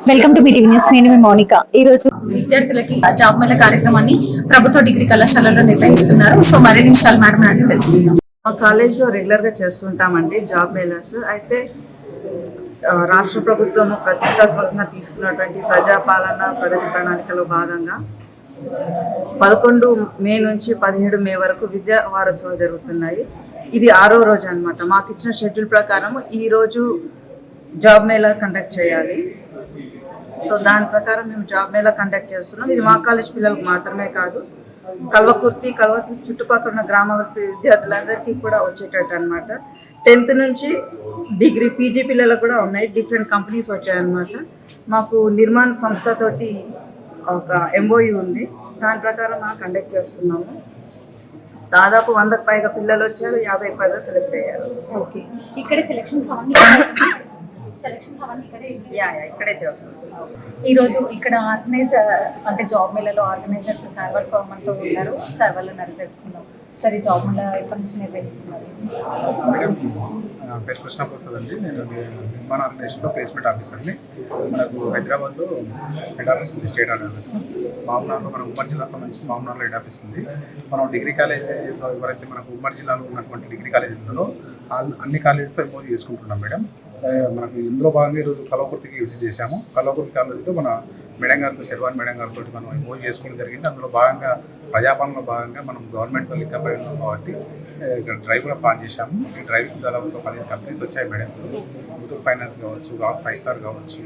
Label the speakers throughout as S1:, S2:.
S1: Welcome to meeting news. నేను మీ మౌనిక. ఈ రోజు విద్యార్థులకి జాబ్ మేళ కార్యక్రమాన్ని ప్రభుత్వ డిగ్రీ కళాశాలలో నిర్వహిస్తున్నారు. సో మరిన్ని విషయాలు మేడం అడిగి తెలుసుకుందాం.
S2: మా కాలేజ్లో రెగ్యులర్గా చేస్తుంటామండి జాబ్ మేళర్స్. అయితే రాష్ట్ర ప్రభుత్వం ప్రతిష్టాత్మకంగా తీసుకున్నటువంటి ప్రజాపాలన ప్రగతి ప్రణాళికలో భాగంగా 11 మే నుంచి 17 మే వరకు విద్యా వారోత్సవాలు జరుగుతున్నాయి. ఇది 6వ రోజు అనమాట. మాకు ఇచ్చిన షెడ్యూల్ ప్రకారం ఈరోజు జాబ్ మేళా కండక్ట్ చేయాలి. సో దాని ప్రకారం మేము జాబ్ మేళా కండక్ట్ చేస్తున్నాం. ఇది మా కాలేజ్ పిల్లలకు మాత్రమే కాదు, కల్వకుర్తి చుట్టుపక్కల ఉన్న గ్రామ విద్యార్థులందరికీ కూడా వచ్చేటట్టు అనమాట. 10th నుంచి డిగ్రీ పీజీ పిల్లలకు కూడా ఉన్నాయి. డిఫరెంట్ కంపెనీస్ వచ్చాయన్నమాట. మాకు నిర్మాణ సంస్థతోటి ఒక MOU ఉంది. దాని ప్రకారం మనం కండక్ట్ చేస్తున్నాము. దాదాపు 100కు పైగా పిల్లలు వచ్చారు, 50 పైగా సెలెక్ట్ అయ్యారు.
S1: ఓకే, ఇక్కడ సెలక్షన్స్
S2: ఇక్కడే చేస్తున్నాం.
S1: ఈరోజు ఇక్కడ ఆర్గనైజర్ అంటే జాబ్ మేళలో ఆర్గనైజర్స్ సార్ వాళ్ళు మనతో ఉన్నారు. సార్ వాళ్ళని అడిగి తెలుసుకుందాం. సార్ ఈ జాబ్ మేళ ఎప్పటి నుంచి నిర్వహిస్తున్నారు?
S3: పేరు కృష్ణప్రసాద్ అండి. నేను నిర్మాణ ఆర్గనైజేషన్లో ప్లేస్మెంట్ ఆఫీసర్ని. మనకు హైదరాబాద్లో హెడ్ ఆఫీస్ ఉంది, స్టేట్ హెడ్ ఆఫీస్. మామూనార్లో మన ఉమ్మడి జిల్లా సంబంధించి మామూనార్లో హెడ్ ఆఫీస్ ఉంది. మనం డిగ్రీ కాలేజ్ ఎవరైతే మనకు ఉమ్మడి జిల్లాలో ఉన్నటువంటి డిగ్రీ కాలేజీలలో అన్ని కాలేజెస్తో ఎంఓయూ చేసుకుంటున్నాం మేడం. మనకు ఇందులో భాగంగా ఈరోజు కల్వకుర్తికి విజిట్ చేశాము. కల్వకుర్తి కాలేజీలో మన మేడం గారితో, శర్వాణి మేడం గారితో మనం ఎంఓయూ చేసుకోవడం జరిగింది. అందులో భాగంగా ప్రజాపాలనలో భాగంగా మనం గవర్నమెంట్తో లింక్ అయి ఉన్నాం కాబట్టి ఇక్కడ డ్రైవ్ కూడా ప్లాన్ చేశాము. ఈ డ్రైవ్కి దాదాపు 15 కంపెనీస్ వచ్చాయి మేడం. ముతూట్ ఫైనాన్స్ కావచ్చు, రాక్ 5 స్టార్ కావచ్చు,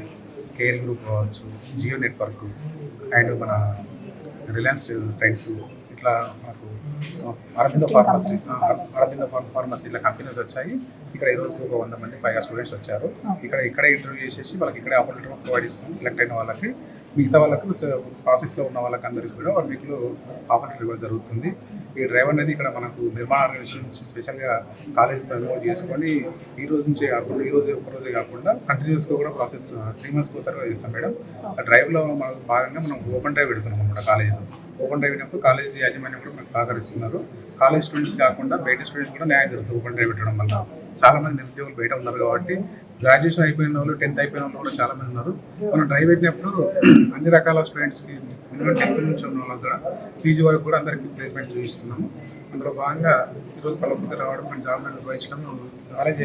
S3: కేర్ గ్రూప్ కావచ్చు, జియో నెట్వర్క్ అండ్ మన రిలయన్స్ ట్రెండ్స్, ఇట్లా మనకు అరబిందో ఫార్మసీ ఇలా కంపెనీస్ వచ్చాయి. ఇక్కడ ఈరోజు ఒక 100 మంది పైగా స్టూడెంట్స్ వచ్చారు. ఇక్కడే ఇంటర్వ్యూ చేసేసి వాళ్ళకి ఇక్కడే ఆపర్చునిటీ ప్రొవైడ్ ఇస్తాం. సెలెక్ట్ అయిన వాళ్ళకి, మిగతా వాళ్ళకు ప్రాసెస్లో ఉన్న వాళ్ళకి అందరికీ కూడా 1 వీక్లో ఆపర్చునిటీ ఇవ్వడం జరుగుతుంది. ఈ డ్రైవ్ అనేది ఇక్కడ మనకు నిర్మాణ ఆర్గనైజేషన్ నుంచి స్పెషల్గా కాలేజ్తో ఇన్వాల్వ్ చేసుకొని ఈ రోజు నుంచే కాకుండా ఒక్కరోజే కాకుండా కంటిన్యూస్గా కూడా ప్రాసెస్ 3 months ఒకసారిగా చేస్తాం మేడం. ఆ డ్రైవ్లో మనకు భాగంగా మనం ఓపెన్ డ్రైవ్ పెడుతున్నాం అన్నమాట. కాలేజీలో ఓపెన్ డ్రైవ్ అయినప్పుడు కాలేజ్ యాజమాన్యం కూడా మనకు సహకరిస్తున్నారు. కాలేజ్ స్టూడెంట్స్ కాకుండా బయట స్టూడెంట్స్ కూడా న్యాయం జరుగుతుంది ఓపెన్ డ్రైవ్ పెట్టడం వల్ల. చాలామంది నిరుద్యోగులు బయట ఉన్నారు కాబట్టి గ్రాడ్యుయేషన్ అయిపోయిన వాళ్ళు, 10th అయిపోయిన వాళ్ళు కూడా చాలామంది ఉన్నారు. మనం డ్రైవ్ పెట్టినప్పుడు అన్ని రకాల స్టూడెంట్స్కి మినిమం 10th నుంచి ఉన్న వాళ్ళకి కూడా పీజీ వరకు కూడా అందరికీ ప్లేస్మెంట్ చూపిస్తున్నాము. అందులో భాగంగా ఈరోజు కల్వకుర్తి రావడం, మన జాబ్ నిర్వహించడం కాలేజ్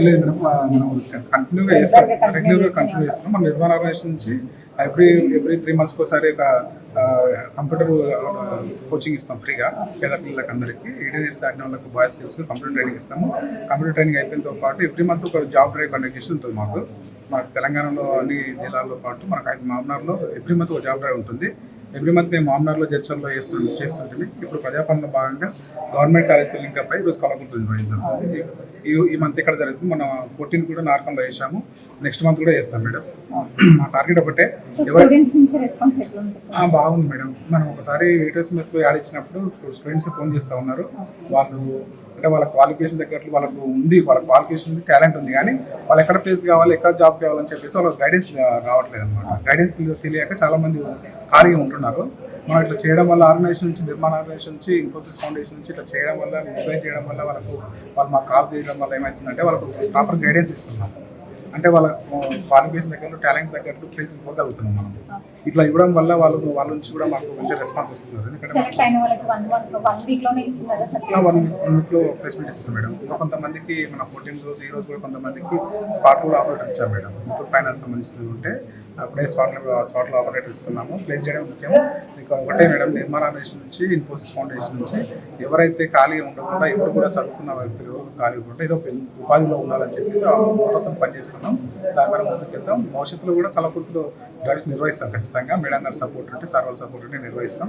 S3: లేదు మేడం. మనం కంటిన్యూగా చేస్తాం, రెగ్యులర్గా కంటిన్యూ చేస్తున్నాం. మన నిర్మాణ ఆర్గనైజేషన్ నుంచి ఎవ్రీ 3 months ఒకసారి ఒక కంప్యూటర్ కోచింగ్ ఇస్తాం ఫ్రీగా పేద పిల్లలకి అందరికీ. 18 years దాటిన వాళ్ళకి బాయ్స్ గర్ల్స్కి కంప్యూటర్ ట్రైనింగ్ ఇస్తాము. కంప్యూటర్ ట్రైనింగ్ అయిపోయినతో పాటు ఎవ్రీ మంత్ ఒక జాబ్ డ్రైవ్ కండక్ట్ చేసి ఉంటుంది మాకు. తెలంగాణలో అన్ని జిల్లాల్లో పాటు మనకు మామనార్లో ఎవ్రీ మంత్ ఒక జాబ్ డ్రైవ్ ఉంటుంది. ఎవ్రీ మంత్ మేము మామనార్లో జడ్చర్లో చేస్తుంటుంది. ఇప్పుడు ప్రజాపాలనలో భాగంగా గవర్నమెంట్ కాలేజ్తో లింక్ అప్ అయ్యి ఈరోజు కల్వకుర్తిలో నిర్వహించాము. ఈ మంత్ ఇక్కడ జరుగుతుంది. మనం 14 కూడా నార్కంలో చేసాము. నెక్స్ట్ మంత్ కూడా చేస్తాం మేడం. మా టార్గెట్ ఒకటే. బాగుంది మేడం. మనం ఒకసారి వెయిటర్స్ యాడ్ ఇచ్చినప్పుడు స్టూడెంట్స్ ఫోన్ చేస్తూ ఉన్నారు. వాళ్ళు అంటే వాళ్ళ క్వాలిఫికేషన్ తగ్గట్లు వాళ్ళకు ఉంది, వాళ్ళ క్వాలిఫికేషన్ ఉంది, టాలెంట్ ఉంది, కానీ వాళ్ళు ఎక్కడ ప్లేస్ కావాలి, ఎక్కడ జాబ్ కావాలని చెప్పేసి వాళ్ళకి గైడెన్స్ రావట్లేదు అనమాట. గైడెన్స్ తెలియక చాలామంది ఖాళీగా ఉంటున్నారు. మనం ఇట్లా చేయడం వల్ల ఆర్గనైజేషన్ నుంచి, నిర్మాణ ఆర్గనైజేషన్ నుంచి, ఇన్ఫోసిస్ ఫౌండేషన్ నుంచి ఇట్లా చేయడం వల్ల, డిజైన్ చేయడం వల్ల వాళ్ళు మాకు కాల్ చేయడం వల్ల ఏమవుతుందంటే వాళ్ళకు ప్రాపర్ గైడెన్స్ ఇస్తున్నాం. అంటే వాళ్ళ క్వాలిఫికేషన్ దగ్గర, టాలెంట్ తగ్గట్టు ప్లేస్ ఇవ్వగలుగుతున్నాం మనం. ఇట్లా ఇవ్వడం వల్ల వాళ్ళ నుంచి కూడా మాకు మంచి రెస్పాన్స్ వస్తున్నారు. ఎందుకంటే
S1: 1
S3: వీక్లో ప్లేస్మెంట్ ఇస్తున్నాం మేడం. ఇంకా కొంతమందికి మన 14 రోజు ఈ రోజు కూడా కొంతమందికి స్పాట్ కూడా ఆపరేటర్ ఇచ్చాం మేడం. ముతూట్ ఫైనాన్స్ సంబంధించినవి ఉంటే అప్పుడే స్పాట్లో ఆపరేటర్ ఇస్తున్నాము. ప్లేస్ చేయడం ముఖ్యం. ఇంకా ఒకటే మేడం, నిర్మాణ ఆర్గనైజేషన్ నుంచి, ఇన్ఫోసిస్ ఫౌండేషన్ నుంచి ఎవరైతే ఖాళీగా ఉండకుండా, ఎవరు కూడా చదువుకున్న వ్యక్తులు ఖాళీగా ఉంటే ఏదో ఉపాధిలో ఉండాలని చెప్పేసి కోసం పనిచేస్తున్నాం. దాని మీద ముందుకెళ్తాం. భవిష్యత్తులో కూడా కల్వకుర్తిలో డ్రైవ్స్ నిర్వహిస్తాం ఖచ్చితంగా. మేడం గారి సపోర్ట్ ఉంటే, సార్ వాళ్ళ సపోర్ట్ ఉంటే నిర్వహిస్తాం.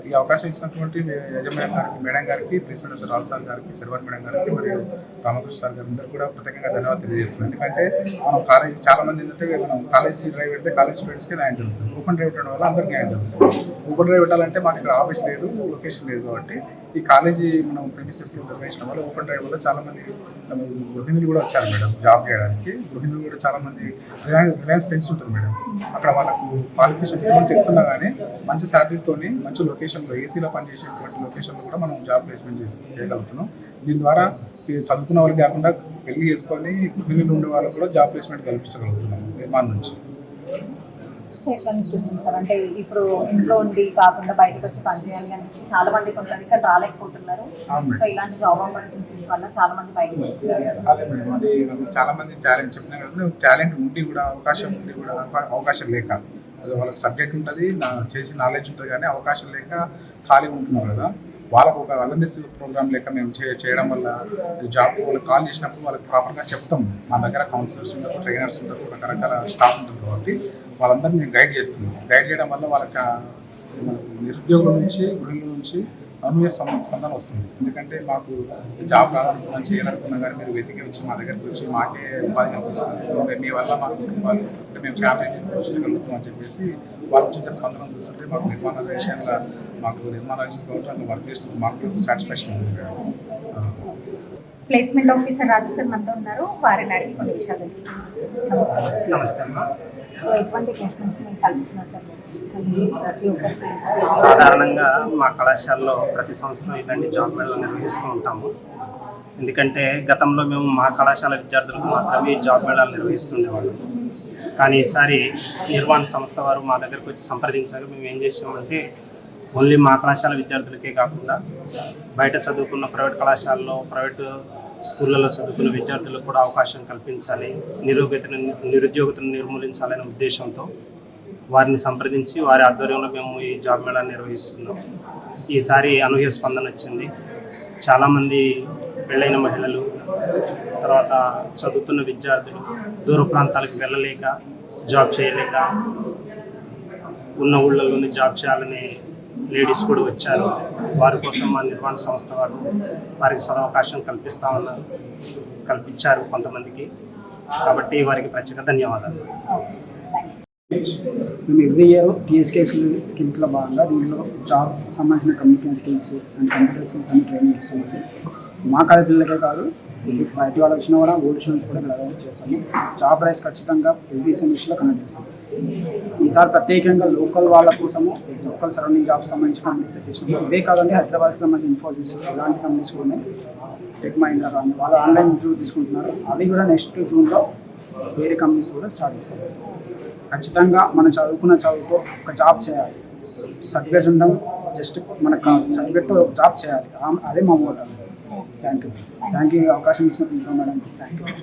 S3: ఈ అవకాశం ఇచ్చినటువంటి యజమాని గారికి, మేడం గారికి, ప్రిన్సిపల్ రావు సార్ గారికి, శర్వాణి మేడం గారికి మరియు రామకృష్ణ సార్ గారి అందరూ కూడా ప్రత్యేకంగా ధన్యవాదాలు తెలియజేస్తున్నాం. ఎందుకంటే మనం కాలేజ్ చాలామంది ఏంటంటే మనం కాలేజీ డ్రైవ్ పెడితే కాలేజ్ స్టూడెంట్స్కి న్యాయం జరుగుతుంది. ఓపెన్ డ్రైవ్ పెట్టడం వల్ల అందరికీ న్యాయం జరుగుతుంది. ఓపెన్ డ్రైవ్ పెట్టాలంటే మాకు ఇక్కడ ఆఫీస్ లేదు, లొకేషన్ లేదు కాబట్టి ఈ కాలేజీ మనం ప్రెమిసెస్లో నిర్వహించడం వల్ల, ఓపెన్ డ్రైవ్ వల్ల చాలామంది గృహిణులు కూడా వచ్చారు మేడం జాబ్ చేయడానికి. గృహిణులు కూడా చాలామంది రిలయన్స్ ట్రెండ్స్ ఉంటుంది మేడం. అక్కడ వాళ్ళకు క్వాలిఫికేషన్ ఎటువంటి ఎక్కుతున్నా కానీ మంచి శాలరీతో మంచి లొకేషన్లో, ఏసీలో పనిచేసేటువంటి లొకేషన్లో కూడా మనం జాబ్ ప్లేస్మెంట్ చేయగలుగుతున్నాం. దీని ద్వారా ఈ చదువుకున్న వాళ్ళకి కాకుండా పెళ్లి చేసుకొని గృహిణులు ఉండే వాళ్ళకి కూడా జాబ్ ప్లేస్మెంట్ కల్పించగలుగుతున్నాం నిర్మాణం నుంచి.
S1: సో ఎట్లా అనిపిస్తుంది సార్, అంటే ఇప్పుడు ఇంట్లో ఉండి కాకుండా బయటకు వచ్చి పనిచేయాలి అనేసి చాలా మందికి ఉంటుంది, ఇక్కడ రాలేకపోతున్నారు.
S3: అవును.
S1: సో ఇలాంటి జాబ్ ఆపర్చునిటీస్ వల్ల చాలా మంది బయటకు వస్తున్నారు.
S3: అదే మేడం, అది చాలా మంది టాలెంట్ చెప్పినా కదా, టాలెంట్ ఉండి కూడా అవకాశం ఉండి కూడా అవకాశం లేక, అది వాళ్ళకి సబ్జెక్ట్ ఉంటుంది, చేసి నాలెడ్జ్ ఉంటుంది, కానీ అవకాశం లేక ఖాళీ ఉంటున్నారు కదా, వాళ్ళకు ఒక అవేర్నెస్ ప్రోగ్రామ్ లెక్క మేము చేయడం వల్ల జాబ్ వాళ్ళకి కాల్ చేసినప్పుడు వాళ్ళకి ప్రాపర్గా చెప్తాం. మా దగ్గర కౌన్సిలర్స్ ఉంటారు, ట్రైనర్స్ ఉంటారు, రకరకాల స్టాఫ్ ఉంటుంది కాబట్టి వాళ్ళందరినీ మేము గైడ్ చేస్తున్నాం. గైడ్ చేయడం వల్ల వాళ్ళకి నిరుద్యోగుల నుంచి గృహిణుల నుంచి అనూహ్య స్పందన వస్తుంది. ఎందుకంటే మాకు జాబ్ రావాలనుకున్నాం, చేయాలనుకున్నా కానీ మీరు వెతికి వచ్చి మా దగ్గరికి వచ్చి మాకే ఉపాధి కల్పిస్తుంది, మీ వల్ల మా కుటుంబాలు అంటే మేము ఫ్యామిలీని పోషించగలుగుతాం అని చెప్పేసి వాళ్ళ నుంచి స్పందన చూస్తుంటే మాకు నిర్మాణాల విషయంలో నిర్మాణాలు కాబట్టి వర్క్ చేస్తున్న మాకు సాటిస్ఫాక్షన్ ఉంది.
S1: ప్లేస్మెంట్ ఆఫీసర్ రాజు సార్ మనతో ఉన్నారు, వారిని అడిగి కొన్ని విషయాలు తెలుసుకుందాం. నమస్కారం.
S4: నమస్తే అమ్మా.
S1: సో ఎటువంటి ప్లేస్మెంట్స్ మీకు కల్పిస్తున్నారు సార్? ప్రతి ఒక్కరికి
S4: సాధారణంగా మా కళాశాలలో ప్రతి సంవత్సరం ఇలాంటి జాబ్ మేళాలు నిర్వహిస్తూ ఉంటాము. ఎందుకంటే గతంలో మేము మా కళాశాల విద్యార్థులకు మాత్రమే జాబ్ మేళాలు నిర్వహిస్తుండేవాళ్ళం. కానీ ఈసారి నిర్మాణ సంస్థ వారు మా దగ్గరకు వచ్చి సంప్రదించాక మేము ఏం చేసామంటే ఓన్లీ మా కళాశాల విద్యార్థులకే కాకుండా బయట చదువుకున్న ప్రైవేట్ కళాశాలలో ప్రైవేటు స్కూళ్ళలో చదువుకున్న విద్యార్థులకు కూడా అవకాశం కల్పించాలి, నిరుద్యోగతను నిర్మూలించాలనే ఉద్దేశంతో వారిని సంప్రదించి వారి ఆధ్వర్యంలో మేము ఈ జాబ్ మేళాను నిర్వహిస్తున్నాం. ఈసారి అనూహ్య స్పందన వచ్చింది. చాలామంది పెళ్ళైన మహిళలు, తర్వాత చదువుతున్న విద్యార్థులు దూర ప్రాంతాలకు వెళ్ళలేక జాబ్ చేయలేక ఉన్న ఊళ్ళలోనే జాబ్ చేయాలనే లేడీస్ కూడా వచ్చారు. వారి కోసం మా నిర్మాణ సంస్థ వారు వారికి సదవకాశం కల్పించారు కొంతమందికి. కాబట్టి వారికి ప్రత్యేక ధన్యవాదాలు.
S5: మేము ఎవ్రీ ఇయర్ టీఎస్కే స్కిల్స్లో భాగంగా దీంట్లో జాబ్ సంబంధించిన communication skills and computer skills అని ట్రైనింగ్ ఇస్తామండి. మా కాలేజీలకే కాదు, బయట వాళ్ళు వచ్చినా కూడా ఓల్డ్ స్టూడెంట్స్ కూడా ఇక్కడ చేస్తాము. జాబ్ రైస్ ఖచ్చితంగా ఎవ్రీ సెమిస్టర్లో కండక్ట్ చేస్తాము. ఈసారి ప్రత్యేకంగా లోకల్ వాళ్ళ కోసము లోకల్ సరౌండింగ్ జాబ్స్ సంబంధించిన కంపెనీస్ తెచ్చినాము. ఇదే కాదండి, హైదరాబాద్కి సంబంధించిన ఇన్ఫోసిస్ ఇలాంటి కంపెనీస్ కూడా ఉన్నాయి. టెక్ మహీంద్రా కానీ వాళ్ళు ఆన్లైన్ ఇంటర్వ్యూ తీసుకుంటున్నారు. అవి కూడా నెక్స్ట్ జూన్లో వేరే కంపెనీస్ కూడా స్టార్ట్ చేస్తారు. ఖచ్చితంగా మనం చదువుకున్న చదువుతో ఒక జాబ్ చేయాలి. సర్టిఫికేట్స్ ఉండడం జస్ట్ మనకు కాదు, సర్టిఫికేట్తో ఒక జాబ్ చేయాలి. అదే మా మోటో. థ్యాంక్ యూ అవకాశం ఇచ్చినప్పుడు మేడం. Thank you.